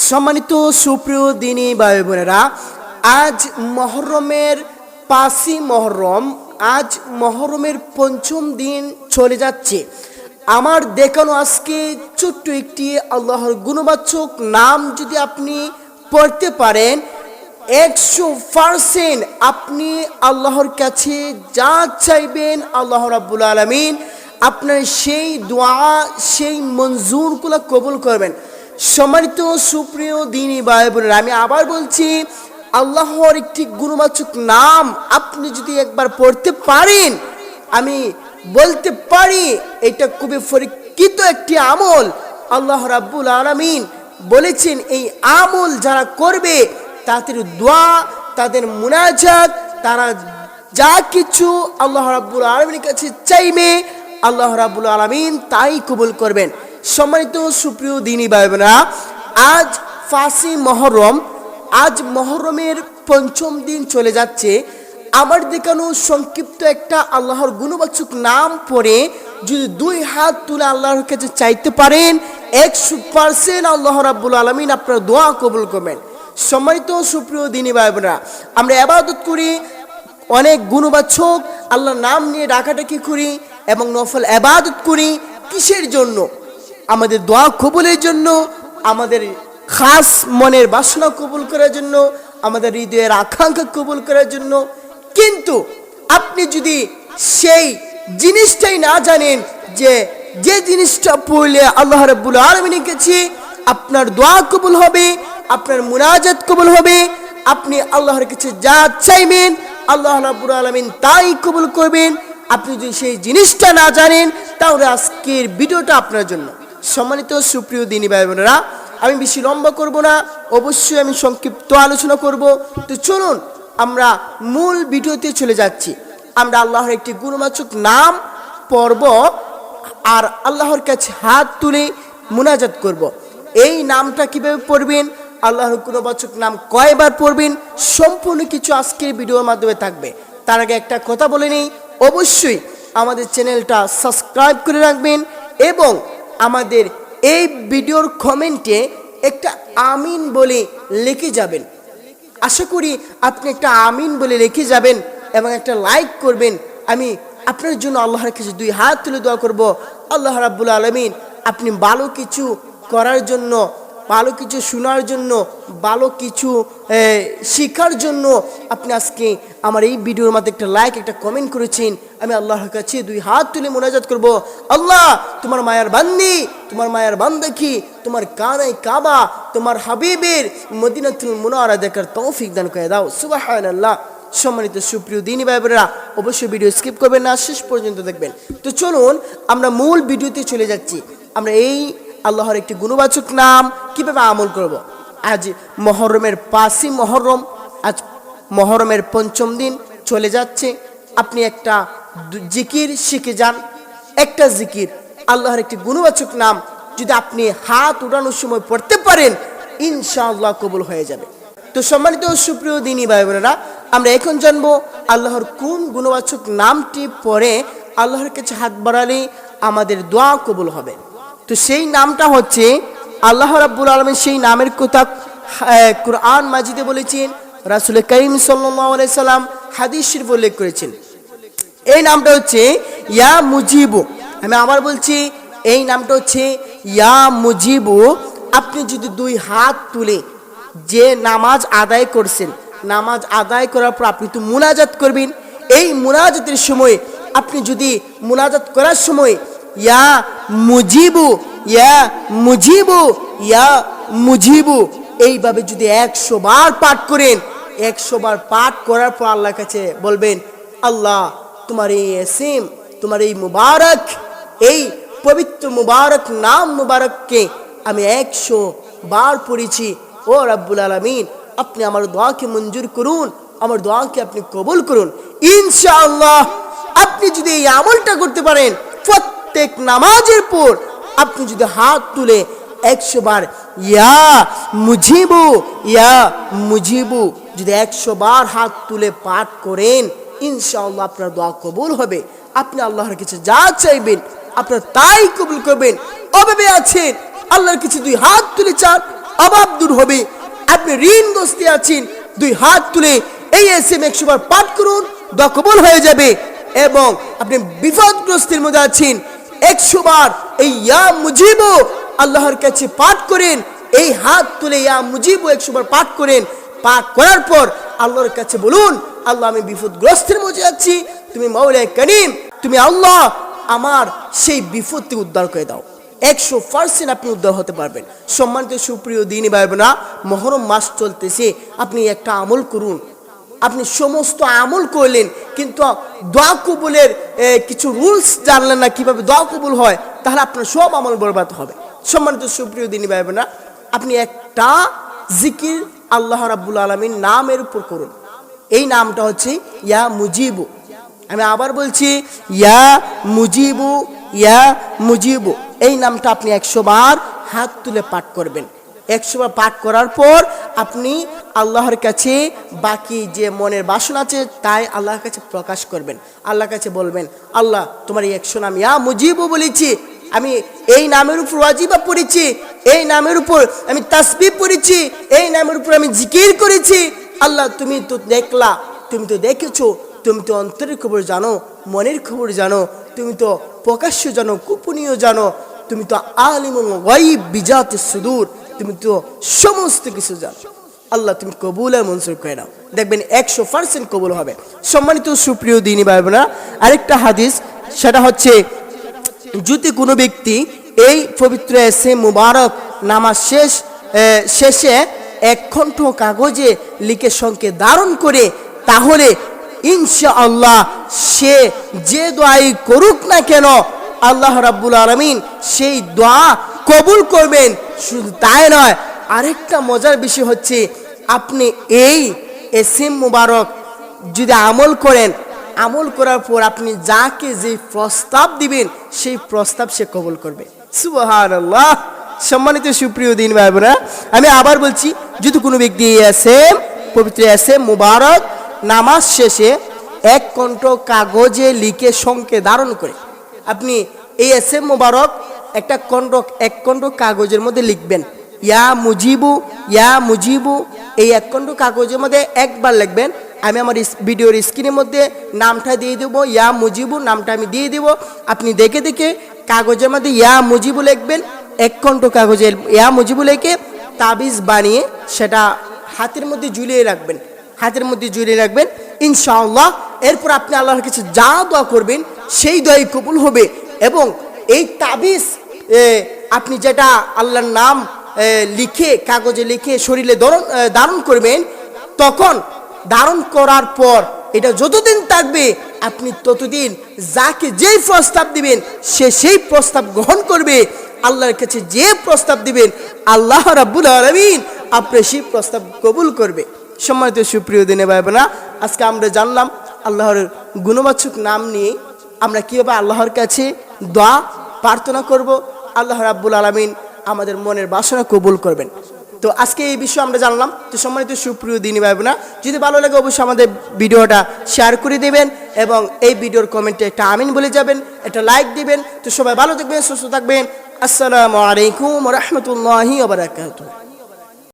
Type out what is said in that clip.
সম্মানিত সুপ্রিয় দিনী ভাই বোনেরা, আজ মহরমের 5ই মহরম। আজ মহরমের 5ম দিন চলে যাচ্ছে। আমার দেখানো আজকে ছোট্ট একটি আল্লাহর গুণবাচক নাম যদি আপনি পড়তে পারেন, 100% আপনি আল্লাহর কাছে যা চাইবেন আল্লাহ রাব্বুল আলামিন আপনার সেই দোয়া, সেই মঞ্জুরগুলো কবুল করবেন। সম্মানিত সুপ্রিয় দিনী ভাই বোনেরা, আমি আবার বলছি, আল্লাহর একটি গুণবাচক নাম আপনি যদি একবার পড়তে পারেন, আমি বলতে পারি এটা খুবই পরীক্ষিত একটি আমল। আল্লাহ রাব্বুল আলামিন বলেছেন, এই আমল যারা করবে তাদের দোয়া, তাদের মুনাজাত, তারা যা কিছু আল্লাহ রাব্বুল আলামিনের কাছে চাইবে আল্লাহ রাব্বুল আলামিন তাই কবুল করবেন। সম্মানিত সুপ্রিয় দিনী ভাই বোনেরা, আজ 5ই মহরম। আজ মহরমের 5ম দিন চলে যাচ্ছে। আমার দেখানো সংক্ষিপ্ত একটা আল্লাহর গুণবাচক নাম পড়ে যদি 2 হাত তুলে আল্লাহর কাছে চাইতে পারেন, 100% আল্লাহ রাব্বুল আলামিন আপনার দোয়া কবুল করবেন। সম্মানিত সুপ্রিয় দিনী ভাই বোনেরা, আমরা ইবাদত করি, অনেক গুণবাচক আল্লাহর নাম নিয়ে ডাকাডাকি করি এবং নফল ইবাদত করি। কিসের জন্য? আমাদের দোয়া কবুলের জন্য, আমাদের খাস মনের বাসনা কবুল করার জন্য, আমাদের হৃদয়ের আকাঙ্ক্ষা কবুল করার জন্য। কিন্তু আপনি যদি সেই জিনিসটাই না জানেন যে জিনিসটা পড়লে আল্লাহ রাব্বুল আলামিনের কাছে আপনার দোয়া কবুল হবে, আপনার মুনাজাত কবুল হবে, আপনি আল্লাহর কাছে যা চাইবেন আল্লাহ রাব্বুল আলামিন তাই কবুল করবেন, আপনি যদি সেই জিনিসটা না জানেন, তাহলে আজকের ভিডিওটা আপনার জন্য। সম্মানিত সুপ্রিয় দিনী ভাই বোনেরা, আমি বেশি লম্বা করব না, অবশ্যই আমি সংক্ষিপ্ত আলোচনা করব। তো চলুন আমরা মূল ভিডিওতে চলে যাচ্ছি। আমরা আল্লাহর একটি গুণবাচক নাম পড়ব আর আল্লাহর কাছে হাত তুলে মুনাজাত করব। এই নামটা কিভাবে পড়বেন, আল্লাহর গুণবাচক নাম কয়বার পড়বেন, সম্পূর্ণ কিছু আজকের ভিডিওর মাধ্যমে থাকবে। তার আগে একটা কথা বলে নেই, অবশ্যই আমাদের চ্যানেলটা সাবস্ক্রাইব করে রাখবেন এবং আমাদের এই ভিডিওর কমেন্টে একটা আমিন বলে লিখে যাবেন। আশা করি আপনি একটা আমিন বলে লিখে যাবেন এবং একটা লাইক করবেন। আমি আপনার জন্য আল্লাহর কাছে 2 হাত তুলে দোয়া করব, আল্লাহ রাব্বুল আলামিন আপনি ভালো কিছু করার জন্য, ভালো কিছু শোনার জন্য, ভালো কিছু শেখার জন্য আপনি আজকে আমার এই ভিডিওর মধ্যে একটা লাইক, একটা কমেন্ট করেছেন। আমি আল্লাহর কাছে 2 হাত তুলে মুনাজাত করব, আল্লাহ তোমার মায়ার বান্দি, তোমার মায়ার বান্দা কি তোমার কানাই কাবা, তোমার হাবিবের মদিনাতুল মুনাওয়ারা দেখার তৌফিক দান করে দাও। সুবহানাল্লাহ। সম্মানিত সুপ্রিয় দিনী ভাই বোনেরা, অবশ্যই ভিডিও স্কিপ করবেন না, শেষ পর্যন্ত দেখবেন। তো চলুন আমরা মূল ভিডিওতে চলে যাচ্ছি। আমরা এই আল্লাহর একটি গুণবাচক নাম কিভাবে আমল করব। আজ মহরমের 5ই মহরম, আজ মহরমের 5ম দিন চলে যাচ্ছে। আপনি একটা জিকির শিখে যান, একটা জিকির, আল্লাহর একটি গুণবাচক নাম যদি আপনি হাত উঠানোর সময় পড়তে পারেন, ইনশাআল্লাহ কবুল হয়ে যাবে। তো সম্মানিত সুপ্রিয় দিনী ভাই বোনেরা, আমরা এখন জানবো আল্লাহর কোন গুণবাচক নামটি পড়ে আল্লাহর কাছে হাত বাড়ালে আমাদের দোয়া কবুল হবে। তো সেই নামটা হচ্ছে, আল্লাহ রাব্বুল আলামিন সেই নামের কথা কুরআন মাজিদে বলেছেন, রাসূল করিম সাল্লাল্লাহু আলাইহি সাল্লাম হাদিস শরীফে উল্লেখ করেছেন। এই নামটা হচ্ছে ইয়া মুজিবু। আমি আবার বলছি, এই নামটা হচ্ছে ইয়া মুজিবু। আপনি যদি 2 হাত তুলে যে নামাজ আদায় করছেন, নামাজ আদায় করার পর আপনি তো মুনাজাত করবেন। এই মুনাজাতের সময় আপনি যদি মুনাজাত করার সময় ইয়া মুজিবু, ইয়া মুজিবু, ইয়া মুজিবু এইভাবে যদি 100 বার পাঠ করেন, 100 বার পাঠ করার পর আল্লাহর কাছে বলবেন, আল্লাহ তোমার এই ইসম, তোমার এই মুবারক, এই পবিত্র মুবারক নাম মুবারককে আমি 100 বার পড়েছি। ও রাব্বুল আলামিন, আপনি আমার দোয়াকে মঞ্জুর করুন, আমার দোয়াকে আপনি কবুল করুন। ইনশাআল্লাহ আপনি যদি এই আমলটা করতে পারেন, প্রত্যেক নামাজের পর আপনি যদি হাত তুলে 100 বার ইয়া মুজিবু, ইয়া মুজিবু যদি 100 বার হাত তুলে পাঠ করেন, ইনশাআল্লাহ আপনার দোয়া কবুল হবে। আপনি আল্লাহর কাছে যা চাইবেন আপনার তাই কবুল করবেন। অভাবে আছেন, আল্লাহর কাছে 2 হাত তুলে চান, অভাব দূর হবে। আপনি ঋণগ্রস্ত আছেন, 2 হাত তুলে এই এসএম 100 বার পাঠ করুন, দোয়া কবুল হয়ে যাবে। এবং আপনি বিপদগ্রস্তের মধ্যে আছেন, 100 বার এই ইয়া মুজিবু আল্লাহর কাছে পাঠ করেন। এই হাত তুলে ইয়া মুজিবু 100 বার পাঠ করেন। পাঠ করার পর আল্লাহর কাছে বলুন, আল্লাহ আমি বিপদগ্রস্তের মধ্যে আছি, তুমি মাওলা করিম, তুমি আল্লাহ আমার সেই বিপদ থেকে উদ্ধার করে দাও। 100% আপনি উদ্ধার হতে পারবেন। সম্মানিত সুপ্রিয় দিনী ভাই বোনেরা, মুহররম মাস চলতেছে, আপনি একটা আমল করুন। আপনি সমস্ত আমল করলেন কিন্তু দোয়া কবুলের কিছু রুলস জানলেন না, কিভাবে দোয়া কবুল হয়, তাহলে আপনার সব আমল বরবাদ হবে। সম্মানিত সুপ্রিয় দিনী ভাই বোনেরা, আপনি একটা জিকির আল্লাহ রাব্বুল আলামিন নামের উপর করুন। এই নামটা হচ্ছে ইয়া মুজিবু। আমি আবার বলছি, ইয়া মুজিবু, ইয়া মুজিবু। এই নামটা আপনি 100 বার হাত তুলে পাঠ করবেন। 100 বার পাঠ করার পর আপনি আল্লাহর কাছে বাকি যে মনের বাসনা আছে তাই আল্লাহর কাছে প্রকাশ করবেন। আল্লাহর কাছে বলবেন, আল্লাহ তোমার এই 100 নাম ইয়া মুজিবু বলেছি, আমি এই নামের উপর ওয়াজিবা পড়েছি, এই নামের উপর আমি তাসবিহ পড়েছি, এই নামের উপর আমি জিকির করেছি। আল্লাহ তুমি তো দেখলা, তুমি তো দেখেছো, তুমি তো অন্তরের খবর জানো, মনের খবর জানো, তুমি তো প্রকাশ্য জানো, গোপনীয় জানো, তুমি তো আলিমুল গায়ব বিজাতিস সুদূর, তুমি তো সমস্ত কিছু জানো। আল্লাহ তুমি কবুল আর মঞ্জুর করে নাও, দেখবেন 100% কবুল হবে। সম্মানিত সুপ্রিয় দিনী ভাই বোনেরা, আরেকটা হাদিস, সেটা হচ্ছে যদি কোনো ব্যক্তি এই পবিত্র এসএম মুবারক নামাজ শেষে 1 খণ্ড কাগজে লিখে সঙ্গে ধারণ করে, তাহলে ইনশাআল্লাহ সে যে দোয়াই করুক না কেন আল্লাহ রাব্বুল আলামিন সেই দোয়া কবুল করবেন। শুধু তাই নয়, আরেকটা মজার বিষয় হচ্ছে, আপনি এই এসএম মুবারক যদি আমল করেন, আমল করার পর আপনি যাকে যে প্রস্তাব দিবেন সেই প্রস্তাব সে কবুল করবে। সুবহানাল্লাহ। সম্মানিত সুপ্রিয় দিন ভাই বোনেরা, আমি আবার বলছি, যদি কোনো ব্যক্তি পবিত্র এসএম মুবারক নামাজ শেষে 1 খণ্ড কাগজে লিখে সঙ্গে ধারণ করে, আপনি এই এসএম মুবারক 1 খণ্ড কাগজের মধ্যে লিখবেন ইয়া মুজিবু, ইয়া মুজিবু। এই 1 খণ্ড কাগজের মধ্যে একবার লিখবেন। আমি আমার ভিডিওর স্ক্রিনের মধ্যে নামটা দিয়ে দেবো, ইয়া মুজিবু নামটা আমি দিয়ে দেবো। আপনি দেখে দেখে কাগজের মধ্যে ইয়া মুজিবু লিখবেন। 1 খণ্ড কাগজে ইয়া মুজিবু লিখে তাবিজ বানিয়ে সেটা হাতের মধ্যে ঝুলিয়ে রাখবেন, হাতের মধ্যে ঝুলিয়ে রাখবেন ইনশাআল্লাহ। এরপর আপনি আল্লাহর কাছে যা দোয়া করবেন সেই দোয়াই কবুল হবে। এবং এই তাবিজ আপনি যেটা আল্লাহর নাম লিখে কাগজে লিখে শরীরে ধারণ করবেন, তখন ধারণ করার পর এটা যতদিন থাকবে আপনি ততদিন যাকে যেই প্রস্তাব দিবেন সে সেই প্রস্তাব গ্রহণ করবে। আল্লাহর কাছে যে প্রস্তাব দিবেন আল্লাহ রাব্বুল আলামিন আপনার সেই প্রস্তাব কবুল করবে। সম্মানিত সুপ্রিয় দিনী ভাই বোনেরা, আজকে আমরা জানলাম আল্লাহর গুণবাচক নাম নিয়ে আমরা কীভাবে আল্লাহর কাছে দোয়া প্রার্থনা করব, আল্লাহ রাব্বুল আলামিন আমাদের মনের বাসনা কবুল করবেন। তো আজকে এই বিষয়ে আমরা জানলাম। তো সম্মানিত সুপ্রিয় দিনী ভাই বোনেরা, যদি ভালো লাগে অবশ্যই আমাদের ভিডিওটা শেয়ার করে দেবেন এবং এই ভিডিওর কমেন্টে একটা আমিন বলে যাবেন, একটা লাইক দিবেন। তো সবাই ভালো থাকবেন, সুস্থ থাকবেন। আসসালামু আলাইকুম ওয়া রাহমাতুল্লাহি ওয়া বারাকাতুহু।